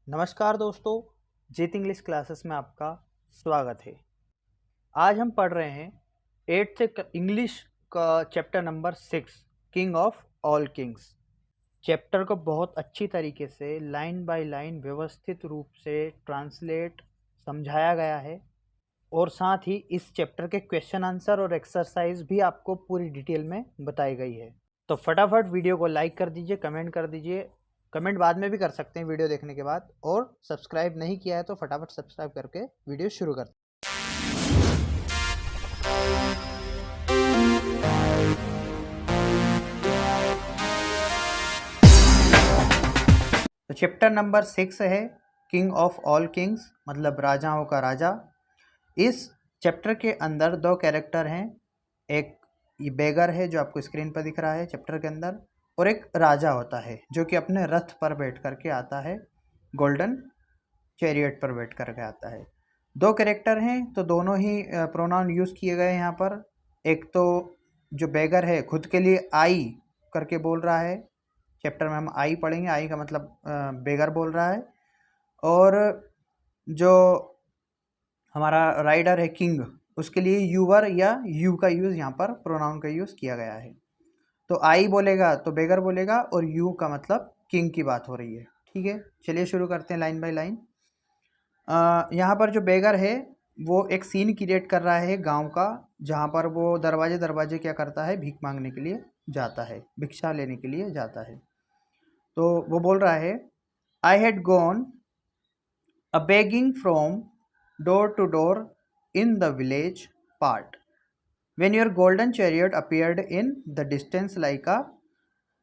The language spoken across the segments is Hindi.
नमस्कार दोस्तों, जीत इंग्लिश क्लासेस में आपका स्वागत है। आज हम पढ़ रहे हैं 8th इंग्लिश का chapter number 6 king of all Kings. Chapter को बहुत अच्छी तरीके से लाइन बाय लाइन व्यवस्थित रूप से ट्रांसलेट समझाया गया है और साथ ही इस चैप्टर के क्वेश्चन आंसर और एक्सरसाइज भी आपको पूरी डिटेल में बताई गई है। तो फटाफट वीडियो को लाइक कर दीजिए, कमेंट कर दीजिए। कमेंट बाद में भी कर सकते हैं वीडियो देखने के बाद, और सब्सक्राइब नहीं किया है तो फटाफट सब्सक्राइब करके वीडियो शुरू करते हैं। तो चैप्टर नंबर 6 है किंग ऑफ ऑल किंग्स, मतलब राजाओं का राजा। इस चैप्टर के अंदर दो कैरेक्टर हैं, एक ये बेगर है जो आपको स्क्रीन पर दिख रहा है चैप्टर के अंदर, और एक राजा होता है जो कि अपने रथ पर बैठ करके आता है, गोल्डन चैरियट पर बैठ करके आता है। दो कैरेक्टर हैं तो दोनों ही प्रोनाउन यूज़ किए गए हैं यहाँ पर। एक तो जो बेगर है खुद के लिए आई करके बोल रहा है, चैप्टर में हम आई पढ़ेंगे, आई का मतलब बेगर बोल रहा है। और जो हमारा राइडर है किंग, उसके लिए यूवर या यू का यूज़ यहाँ पर प्रोनाउन का यूज़ किया गया है। तो आई बोलेगा तो बेगर बोलेगा, और यू का मतलब किंग की बात हो रही है। ठीक है, चलिए शुरू करते हैं लाइन बाय लाइन। यहाँ पर जो बेगर है वो एक सीन क्रिएट कर रहा है गांव का, जहाँ पर वो दरवाजे दरवाजे क्या करता है, भीख मांगने के लिए जाता है, भिक्षा लेने के लिए जाता है। तो वो बोल रहा है, I had gone a begging from door to door in the village part when your golden chariot appeared in the distance like a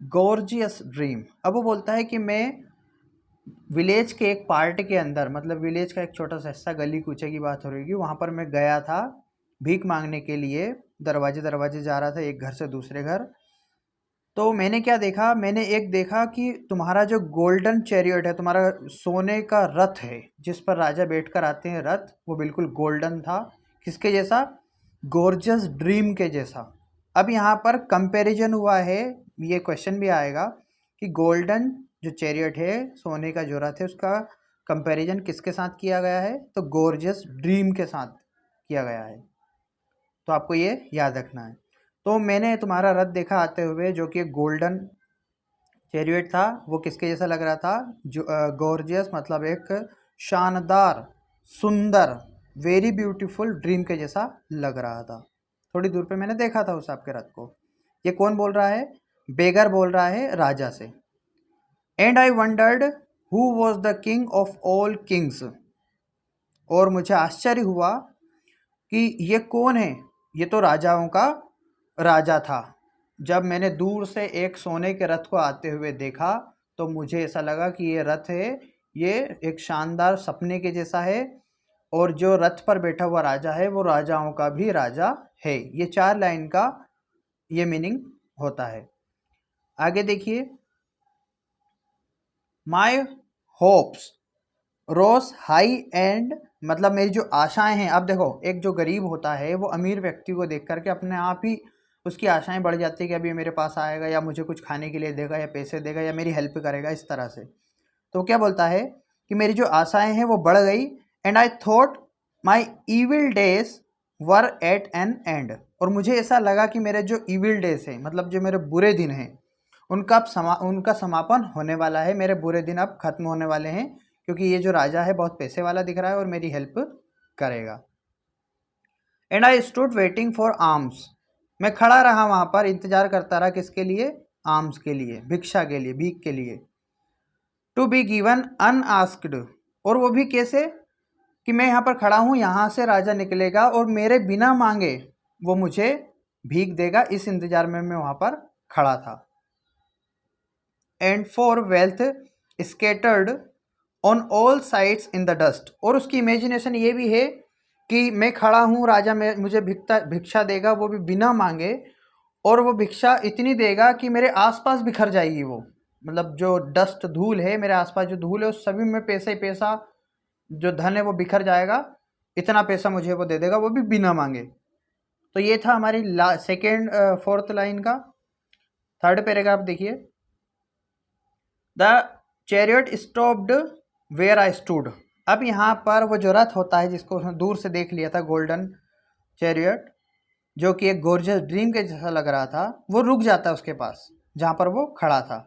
gorgeous dream। अब वो बोलता है कि मैं विलेज के एक पार्ट के अंदर, मतलब विलेज का एक छोटा सा हिस्सा, गली कूचे की बात हो रही है, वहाँ पर मैं गया था भीख मांगने के लिए, दरवाजे दरवाजे जा रहा था एक घर से दूसरे घर। तो मैंने क्या देखा, मैंने एक देखा कि तुम्हारा जो गोल्डन चैरियट है, तुम्हारा सोने का रथ है जिस पर राजा बैठकर आते हैं, रथ वो बिल्कुल गोल्डन था। किसके जैसा? गॉर्जियस ड्रीम के जैसा। अब यहाँ पर कंपैरिजन हुआ है, ये क्वेश्चन भी आएगा कि गोल्डन जो चैरियट है, सोने का जो रथ है, उसका कंपैरिजन किसके साथ किया गया है? तो गॉर्जियस ड्रीम के साथ किया गया है। तो आपको ये याद रखना है। तो मैंने तुम्हारा रथ देखा आते हुए जो कि गोल्डन चैरियट था, वो किसके जैसा लग रहा था? जो गॉर्जियस मतलब एक शानदार, सुंदर, वेरी ब्यूटीफुल ड्रीम के जैसा लग रहा था। थोड़ी दूर पे मैंने देखा था उस आपके रथ को। ये कौन बोल रहा है? बेगर बोल रहा है राजा से। And I wandered who was the king of all Kings. और मुझे आश्चर्य हुआ कि ये कौन है? ये तो राजाओं का राजा था। जब मैंने दूर से एक सोने के रथ को आते हुए देखा तो मुझे ऐसा लगा कि ये रथ है, ये एक शानदार सपने के जैसा है, और जो रथ पर बैठा हुआ राजा है वो राजाओं का भी राजा है। ये 4 लाइन का ये मीनिंग होता है। आगे देखिए, माई होप्स रोज हाई एंड, मतलब मेरी जो आशाएं हैं। अब देखो, एक जो गरीब होता है वो अमीर व्यक्ति को देख करके अपने आप ही उसकी आशाएं बढ़ जाती है कि अभी मेरे पास आएगा या मुझे कुछ खाने के लिए देगा या पैसे देगा या मेरी हेल्प करेगा, इस तरह से। तो क्या बोलता है कि मेरी जो आशाएं हैं वो बढ़ गई। And I thought my evil days were at an end. और मुझे ऐसा लगा कि मेरे जो ईविल डेज हैं, मतलब जो मेरे बुरे दिन हैं, उनका समापन होने वाला है। मेरे बुरे दिन अब खत्म होने वाले हैं, क्योंकि ये जो राजा है बहुत पैसे वाला दिख रहा है और मेरी हेल्प करेगा। And I stood waiting for arms. मैं खड़ा रहा वहाँ पर, इंतजार करता रहा, किसके लिए? आर्म्स के लिए, भिक्षा के लिए, भीख के लिए। To be given unasked. और वो भी कैसे? कि मैं यहाँ पर खड़ा हूँ, यहाँ से राजा निकलेगा और मेरे बिना मांगे वो मुझे भीख देगा, इस इंतजार में मैं वहाँ पर खड़ा था। And for wealth scattered on all sides in the dust. और उसकी इमेजिनेशन ये भी है कि मैं खड़ा हूँ, राजा में मुझे भिक्षा देगा, वो भी बिना मांगे, और वो भिक्षा इतनी देगा कि मेरे आसपास बिखर जाएगी वो, मतलब जो डस्ट, धूल है, मेरे आसपास जो धूल है उस सभी में पैसा ही पैसा, जो धन है वो बिखर जाएगा, इतना पैसा मुझे वो दे देगा, वो भी बिना मांगे। तो ये था हमारी सेकेंड फोर्थ लाइन का। थर्ड पैराग्राफ देखिए, the chariot stopped where I stood. अब यहाँ पर वो जो रथ होता है जिसको उसने दूर से देख लिया था, गोल्डन चैरियट, जो कि एक गॉर्जियस ड्रीम के जैसा लग रहा था, वो रुक जाता है उसके पास जहाँ पर वो खड़ा था।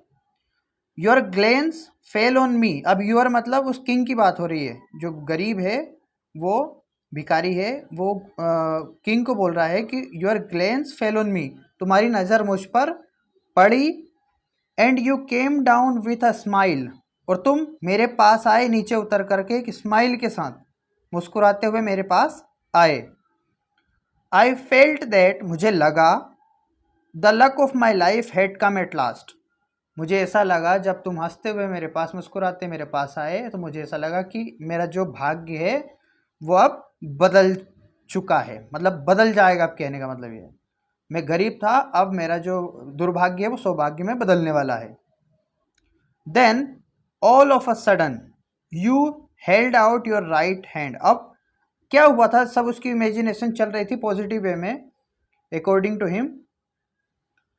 Your glens fell on me. अब योर मतलब उस किंग की बात हो रही है, जो गरीब है, वो भिखारी है, वो किंग को बोल रहा है कि your glens fell on me, तुम्हारी नज़र मुझ पर पड़ी, and you came down with a smile, और तुम मेरे पास आए नीचे उतर करके एक स्माइल के साथ, मुस्कुराते हुए मेरे पास आए। आई फेल्ट दैट, मुझे लगा, the luck of my life had come at last, मुझे ऐसा लगा जब तुम हंसते हुए मेरे पास, मुस्कुराते मेरे पास आए, तो मुझे ऐसा लगा कि मेरा जो भाग्य है वो अब बदल चुका है, मतलब बदल जाएगा। अब कहने का मतलब ये है, मैं गरीब था, अब मेरा जो दुर्भाग्य है वो सौभाग्य में बदलने वाला है। Then all of a sudden you held out your right hand. अब क्या हुआ था, सब उसकी इमेजिनेशन चल रही थी पॉजिटिव वे में अकॉर्डिंग टू हिम,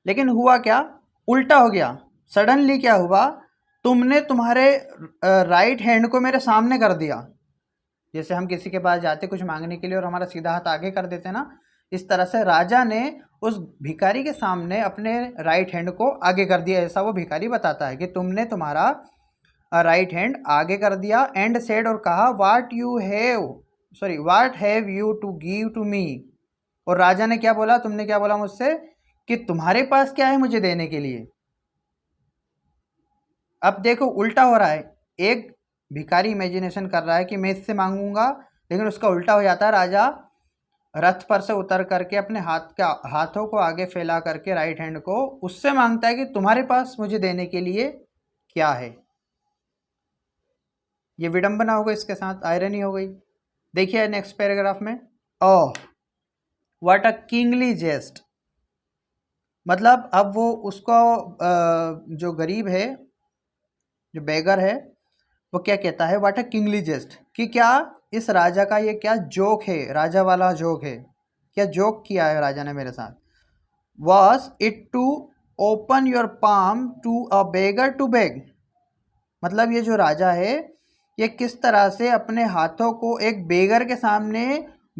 लेकिन हुआ क्या, उल्टा हो गया। सडनली क्या हुआ, तुमने तुम्हारे राइट हैंड को मेरे सामने कर दिया। जैसे हम किसी के पास जाते कुछ मांगने के लिए और हमारा सीधा हाथ आगे कर देते ना, इस तरह से राजा ने उस भिखारी के सामने अपने राइट हैंड को आगे कर दिया। ऐसा वो भिखारी बताता है कि तुमने तुम्हारा राइट हैंड आगे कर दिया, एंड सेड, और कहा, what have you to give to me. और राजा ने क्या बोला, तुमने क्या बोला मुझसे, कि तुम्हारे पास क्या है मुझे देने के लिए। अब देखो उल्टा हो रहा है, एक भिखारी इमेजिनेशन कर रहा है कि मैं इससे मांगूंगा, लेकिन उसका उल्टा हो जाता है। राजा रथ पर से उतर करके अपने हाथों को आगे फैला करके राइट हैंड को उससे मांगता है कि तुम्हारे पास मुझे देने के लिए क्या है। ये विडंबना हो गई, इसके साथ आयरनी हो गई। देखिए नेक्स्ट पैराग्राफ में, ओह व्हाट अ किंगली जेस्ट, मतलब अब वो उसको जो गरीब है, जो बेगर है, वो क्या कहता है, व्हाट अ किंगली जेस्ट, कि क्या इस राजा का ये क्या जोक है, राजा वाला जोक है, क्या जोक किया है राजा ने मेरे साथ। Was it to open your palm to a beggar to beg, मतलब ये जो राजा है ये किस तरह से अपने हाथों को एक बेगर के सामने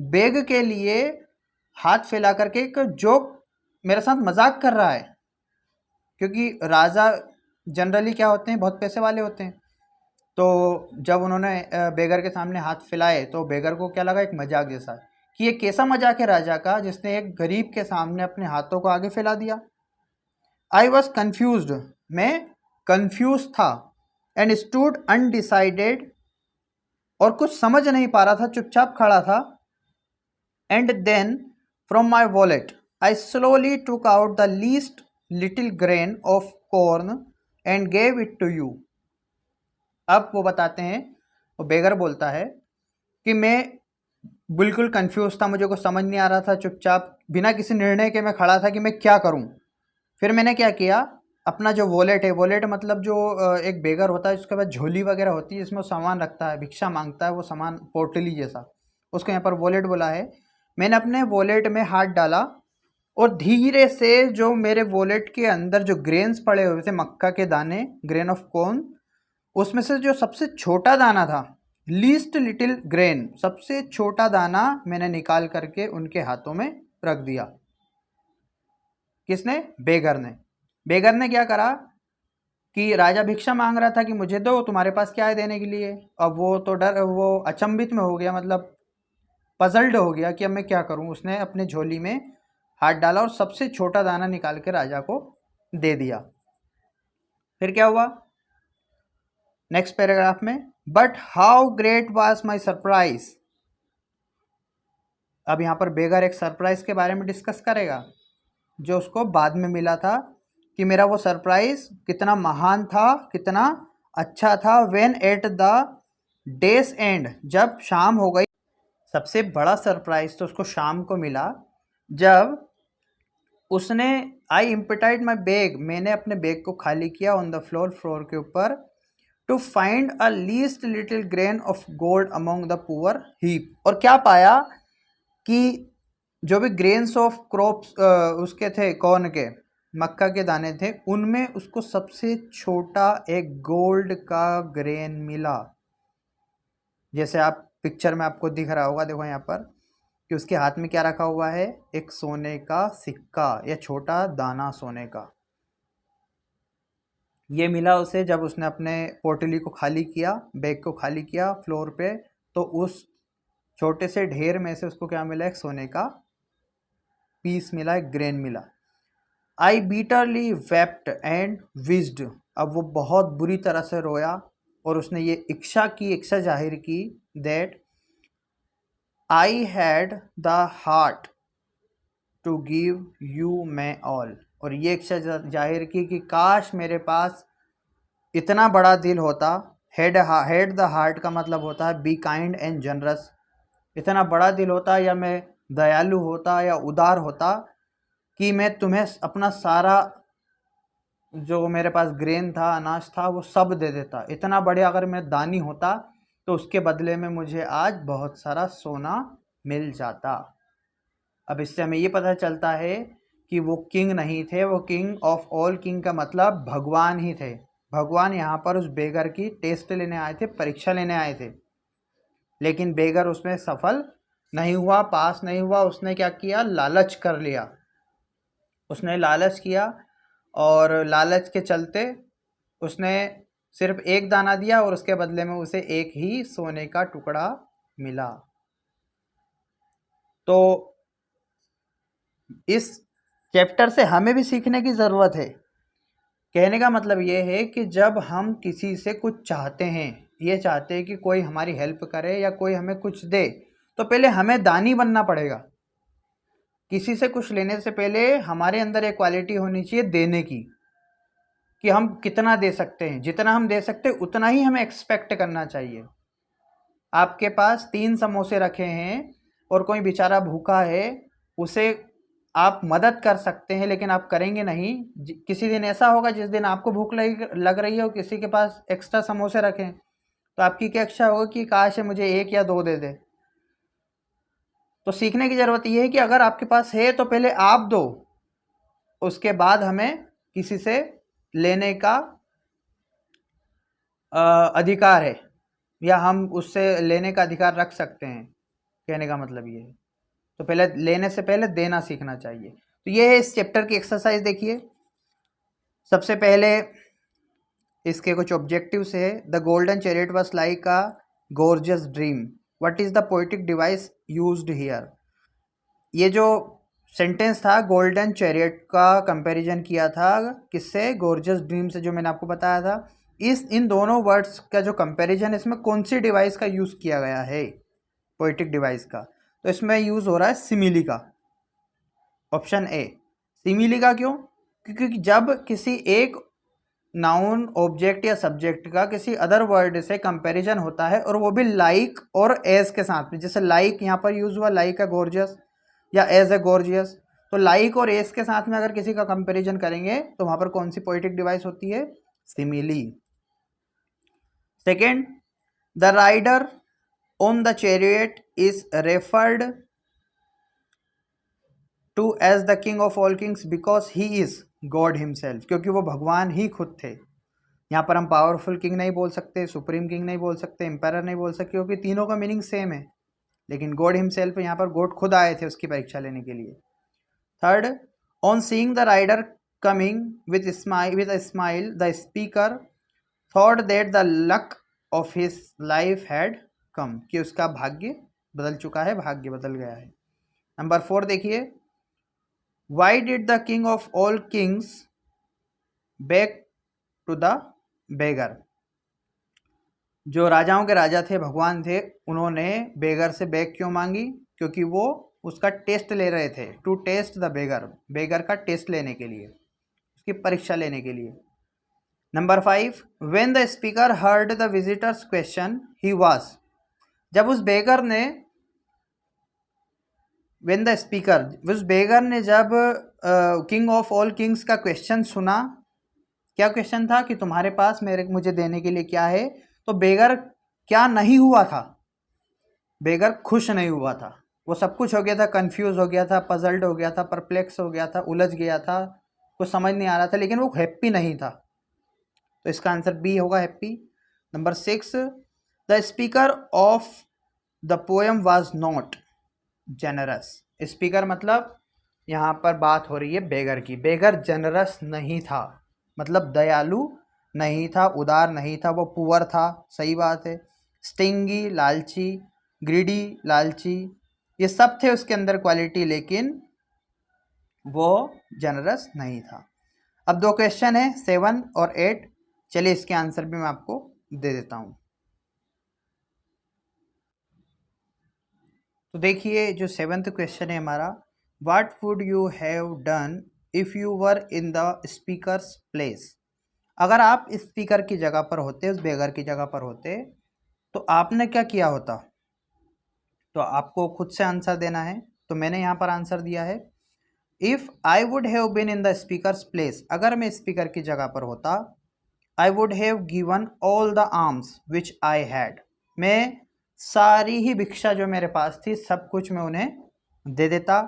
बेग के लिए हाथ फैला करके एक जोक मेरे साथ मजाक कर रहा है। क्योंकि राजा जनरली क्या होते हैं, बहुत पैसे वाले होते हैं, तो जब उन्होंने बेगर के सामने हाथ फैलाए तो बेगर को क्या लगा, एक मजाक जैसा, कि ये कैसा मजाक है राजा का जिसने एक गरीब के सामने अपने हाथों को आगे फैला दिया। आई वॉज कन्फ्यूज्ड, मैं कन्फ्यूज था, एंड स्टूड अनडिसाइडेड, और कुछ समझ नहीं पा रहा था, चुपचाप खड़ा था। And then from my wallet I slowly took out the least little grain of corn and gave it to you. अब वो बताते हैं, वो बेगर बोलता है कि मैं बिल्कुल कंफ्यूज था, मुझे कुछ समझ नहीं आ रहा था, चुपचाप बिना किसी निर्णय के मैं खड़ा था कि मैं क्या करूं। फिर मैंने क्या किया, अपना जो वॉलेट है, वॉलेट मतलब जो एक बेगर होता है उसके बाद झोली वगैरह होती है जिसमें वो सामान रखता है, भिक्षा मांगता है, वो सामान पोटली जैसा, उसको यहाँ पर वॉलेट बोला है। मैंने अपने वॉलेट में हाथ डाला और धीरे से जो मेरे वॉलेट के अंदर जो ग्रेन्स पड़े हुए थे, मक्का के दाने, ग्रेन ऑफ कॉर्न, उसमें से जो सबसे छोटा दाना था, लीस्ट लिटिल ग्रेन, सबसे छोटा दाना मैंने निकाल करके उनके हाथों में रख दिया। किसने, बेगर ने। बेगर ने क्या करा कि राजा भिक्षा मांग रहा था कि मुझे दो, तुम्हारे पास क्या है देने के लिए। अब वो तो वो अचंभित में हो गया, मतलब पजल्ड हो गया कि अब मैं क्या करूं। उसने अपने झोली में हाथ डाला और सबसे छोटा दाना निकाल के राजा को दे दिया। फिर क्या हुआ नेक्स्ट पैराग्राफ में, but how great was my surprise. अब यहाँ पर बेगर एक सरप्राइज के बारे में डिस्कस करेगा जो उसको बाद में मिला था, कि मेरा वो सरप्राइज कितना महान था, कितना अच्छा था। When at the days and, जब शाम हो गई। सबसे बड़ा सरप्राइज तो उसको शाम को मिला जब उसने, आई इम्पटाइड माई बैग, मैंने अपने बैग को खाली किया ऑन द फ्लोर के ऊपर, to find a least little grain of gold among the poor heap. और क्या पाया कि जो भी ग्रेन्स ऑफ क्रॉप्स उसके थे, कॉर्न के, मक्का के दाने थे, उनमें उसको सबसे छोटा एक गोल्ड का ग्रेन मिला। जैसे आप पिक्चर में आपको दिख रहा होगा, देखो यहाँ पर कि उसके हाथ में क्या रखा हुआ है, एक सोने का सिक्का या छोटा दाना सोने का। ये मिला उसे जब उसने अपने पोटली को खाली किया, बैग को खाली किया फ्लोर पे, तो उस छोटे से ढेर में से उसको क्या मिला, एक सोने का पीस मिला, एक ग्रेन मिला। आई बीटरली वेप्ट एंड विज्ड, अब वो बहुत बुरी तरह से रोया और उसने ये इच्छा जाहिर की, that I had the heart to give you my all, और ये इच्छा जाहिर की कि काश मेरे पास इतना बड़ा दिल होता। हेड द हार्ट का मतलब होता है बी काइंड एंड जनरस, इतना बड़ा दिल होता या मैं दयालु होता या उदार होता कि मैं तुम्हें अपना सारा जो मेरे पास ग्रेन था, अनाज था, वो सब दे देता। इतना बड़े अगर मैं दानी होता तो उसके बदले में मुझे आज बहुत सारा सोना मिल जाता। अब इससे हमें ये पता चलता है कि वो किंग नहीं थे, वो किंग ऑफ ऑल किंग का मतलब भगवान ही थे। भगवान यहाँ पर उस बेगर की टेस्ट लेने आए थे, परीक्षा लेने आए थे, लेकिन बेगर उसमें सफल नहीं हुआ, पास नहीं हुआ। उसने क्या किया, लालच कर लिया। उसने लालच किया और लालच के चलते उसने सिर्फ एक दाना दिया और उसके बदले में उसे एक ही सोने का टुकड़ा मिला। तो इस चैप्टर से हमें भी सीखने की ज़रूरत है। कहने का मतलब ये है कि जब हम किसी से कुछ चाहते हैं, ये चाहते हैं कि कोई हमारी हेल्प करे या कोई हमें कुछ दे, तो पहले हमें दानी बनना पड़ेगा। किसी से कुछ लेने से पहले हमारे अंदर एक क्वालिटी होनी चाहिए देने की, कि हम कितना दे सकते हैं। जितना हम दे सकते हैं उतना ही हमें एक्सपेक्ट करना चाहिए। आपके पास 3 समोसे रखे हैं और कोई बेचारा भूखा है, उसे आप मदद कर सकते हैं, लेकिन आप करेंगे नहीं। किसी दिन ऐसा होगा जिस दिन आपको भूख लग रही है और किसी के पास एक्स्ट्रा समोसे रखें, तो आपकी क्या इच्छा होगी कि काश मुझे 1 या 2 दे दे। तो सीखने की ज़रूरत यह है कि अगर आपके पास है तो पहले आप दो, उसके बाद हमें किसी से लेने का अधिकार है, या हम उससे लेने का अधिकार रख सकते हैं। कहने का मतलब ये है, तो पहले लेने से पहले देना सीखना चाहिए। तो ये है इस चैप्टर की एक्सरसाइज। देखिए, सबसे पहले इसके कुछ ऑब्जेक्टिव्स है। The golden chariot was like a gorgeous dream, what is the poetic device used here. ये जो सेंटेंस था, गोल्डन चैरियट का कंपैरिजन किया था किससे, गॉर्जियस ड्रीम से, जो मैंने आपको बताया था। इन दोनों वर्ड्स का जो कंपैरिजन है, इसमें कौन सी डिवाइस का यूज़ किया गया है, पोएटिक डिवाइस का। तो इसमें यूज़ हो रहा है सिमिली का, ऑप्शन ए सिमिली का। क्यों? क्योंकि जब किसी एक नाउन, ऑब्जेक्ट या सब्जेक्ट का किसी अदर वर्ड से कंपैरिजन होता है, और वो भी लाइक और एज के साथ में, जैसे लाइक यहाँ पर यूज़ हुआ, लाइक अ गॉर्जियस या एज ए गॉर्जियस, तो लाइक और एज के साथ में अगर किसी का कंपैरिजन करेंगे तो वहाँ पर कौन सी पोएटिक डिवाइस होती है, simile. Second, the rider on the chariot is referred to as the king of all kings because he is god himself, क्योंकि वो भगवान ही खुद थे। यहाँ पर हम पावरफुल किंग नहीं बोल सकते, सुप्रीम किंग नहीं बोल सकते, एम्पायर नहीं बोल सकते, क्योंकि तीनों का मीनिंग सेम है। लेकिन गॉड हिमसेल्फ, यहाँ पर गॉड खुद आए थे उसकी परीक्षा लेने के लिए। Third, on seeing the rider coming with a smile the speaker thought that the luck of his life had come, कि उसका भाग्य बदल चुका है, भाग्य बदल गया है। नंबर 4 देखिए, why did the king of all kings back to the beggar. जो राजाओं के राजा थे, भगवान थे, उन्होंने बेगर से बैग क्यों मांगी? क्योंकि वो उसका टेस्ट ले रहे थे, टू टेस्ट द बेगर, बेगर का टेस्ट लेने के लिए, उसकी परीक्षा लेने के लिए। Number 5, when the speaker heard the visitors question he was, जब उस बेगर ने, व्हेन द स्पीकर, उस बेगर ने जब किंग ऑफ ऑल किंग्स का क्वेश्चन सुना, क्या क्वेश्चन था कि तुम्हारे पास मुझे देने के लिए क्या है, तो बेगर क्या नहीं हुआ था, बेगर खुश नहीं हुआ था। वो सब कुछ हो गया था, कंफ्यूज हो गया था, पजल्ड हो गया था, परप्लेक्स हो गया था, उलझ गया था, कुछ समझ नहीं आ रहा था, लेकिन वो हैप्पी नहीं था। तो इसका आंसर बी होगा, happy. Number 6, the speaker of the poem was not generous. Speaker मतलब यहाँ पर बात हो रही है बेगर की। बेगर जेनरस नहीं था, मतलब दयालु नहीं था, उदार नहीं था, वो पुअर था, सही बात है। स्टिंगी लालची, ग्रीडी लालची, ये सब थे उसके अंदर क्वालिटी, लेकिन वो जेनरस नहीं था। अब दो क्वेश्चन है 7 और 8, चलिए इसके आंसर भी मैं आपको दे देता हूँ। तो देखिए जो 7th क्वेश्चन है हमारा, what would you have done if you were in the speaker's place. अगर आप स्पीकर की जगह पर होते, उस बेगर की जगह पर होते, तो आपने क्या किया होता। तो आपको खुद से आंसर देना है। तो मैंने यहाँ पर आंसर दिया है, if I would have been in the speaker's place, अगर मैं स्पीकर की जगह पर होता, I would have given all the arms which I had, मैं सारी ही भिक्षा जो मेरे पास थी सब कुछ मैं उन्हें दे देता।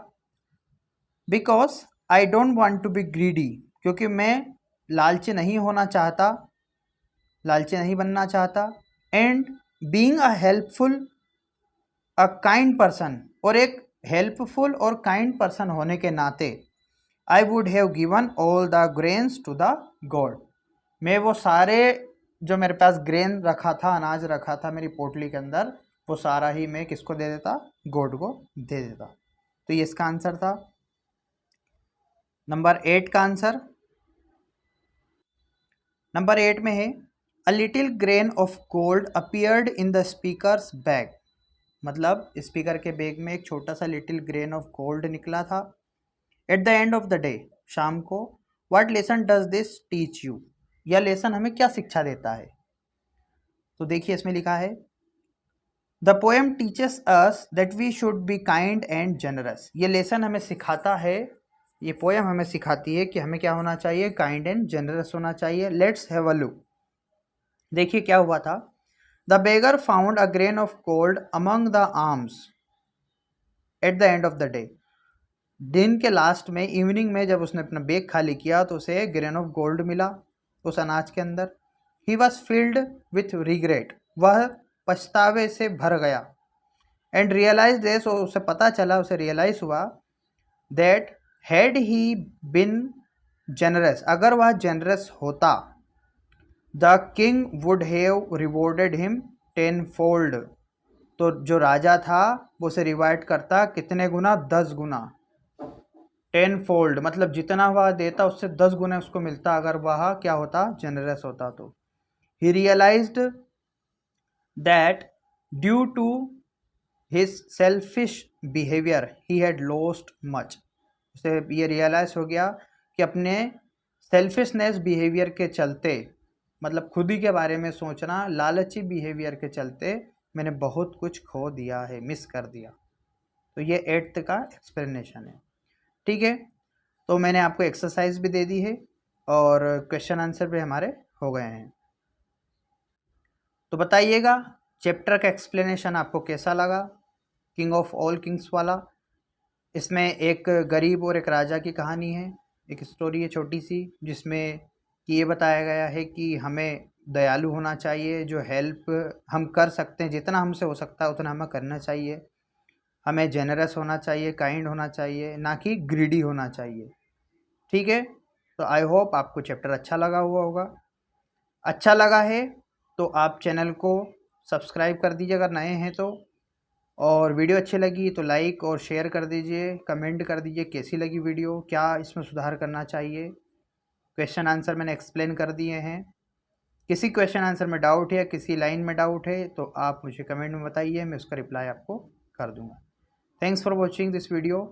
Because I don't want to be greedy, क्योंकि मैं लालची नहीं होना चाहता, लालची नहीं बनना चाहता। And being a helpful a kind person, और एक हेल्पफुल और काइंड पर्सन होने के नाते I would have given all the grains to the god, मैं वो सारे जो मेरे पास ग्रेन रखा था, अनाज रखा था मेरी पोटली के अंदर, वो सारा ही मैं किसको दे देता, गॉड को दे देता। तो ये इसका आंसर था। नंबर 8 का आंसर, नंबर 8 में है, a little grain of gold appeared in the speakers bag, मतलब स्पीकर के बैग में एक छोटा सा लिटिल ग्रेन ऑफ गोल्ड निकला था। At the end of the day, शाम को, what lesson does this teach you, यह लेसन हमें क्या शिक्षा देता है। तो देखिए इसमें लिखा है, the poem teaches us that we should be kind and generous, ये लेसन हमें सिखाता है, ये पोएम हमें सिखाती है कि हमें क्या होना चाहिए, काइंड एंड जनरस होना चाहिए। Let's have a look. देखिए क्या हुआ था, the beggar found a grain of gold among the arms at the end of the day, दिन के लास्ट में, इवनिंग में जब उसने अपना बैग खाली किया तो उसे ग्रेन ऑफ गोल्ड मिला उस अनाज के अंदर। He was field with regret, वह पछतावे से भर गया। एंड रियलाइज दिस, और उसे पता चला, उसे रियलाइज हुआ, that had he been generous, अगर वह जेनरस होता, the king would have rewarded him 10 fold, तो जो राजा था वो उसे रिवार्ड करता कितने गुना, 10 गुना। 10 फोल्ड मतलब जितना वह देता उससे 10 गुना उसको मिलता, अगर वह क्या होता, जेनरस होता। तो ही realized that due to his selfish behaviour he had lost much, उसे ये रियलाइज हो गया कि अपने सेल्फिशनेस बिहेवियर के चलते, मतलब खुद ही के बारे में सोचना, लालची बिहेवियर के चलते मैंने बहुत कुछ खो दिया है, मिस कर दिया। तो ये 8th का एक्सप्लेनेशन है। ठीक है, तो मैंने आपको एक्सरसाइज भी दे दी है और क्वेश्चन आंसर भी हमारे हो गए हैं। तो बताइएगा चैप्टर का एक्सप्लेनेशन आपको कैसा लगा, किंग ऑफ ऑल किंग्स वाला। इसमें एक गरीब और एक राजा की कहानी है, एक स्टोरी है छोटी सी, जिसमें कि ये बताया गया है कि हमें दयालु होना चाहिए, जो हेल्प हम कर सकते हैं, जितना हमसे हो सकता है उतना हमें करना चाहिए, हमें जेनरस होना चाहिए, काइंड होना चाहिए, ना कि ग्रीडी होना चाहिए। ठीक है, तो आई होप आपको चैप्टर अच्छा लगा हुआ होगा। अच्छा लगा है तो आप चैनल को सब्सक्राइब कर दीजिए अगर नए हैं तो, और वीडियो अच्छी लगी तो लाइक और शेयर कर दीजिए, कमेंट कर दीजिए कैसी लगी वीडियो, क्या इसमें सुधार करना चाहिए। क्वेश्चन आंसर मैंने एक्सप्लेन कर दिए हैं। किसी क्वेश्चन आंसर में डाउट है, किसी लाइन में डाउट है तो आप मुझे कमेंट में बताइए, मैं उसका रिप्लाई आपको कर दूँगा। Thanks for watching this video.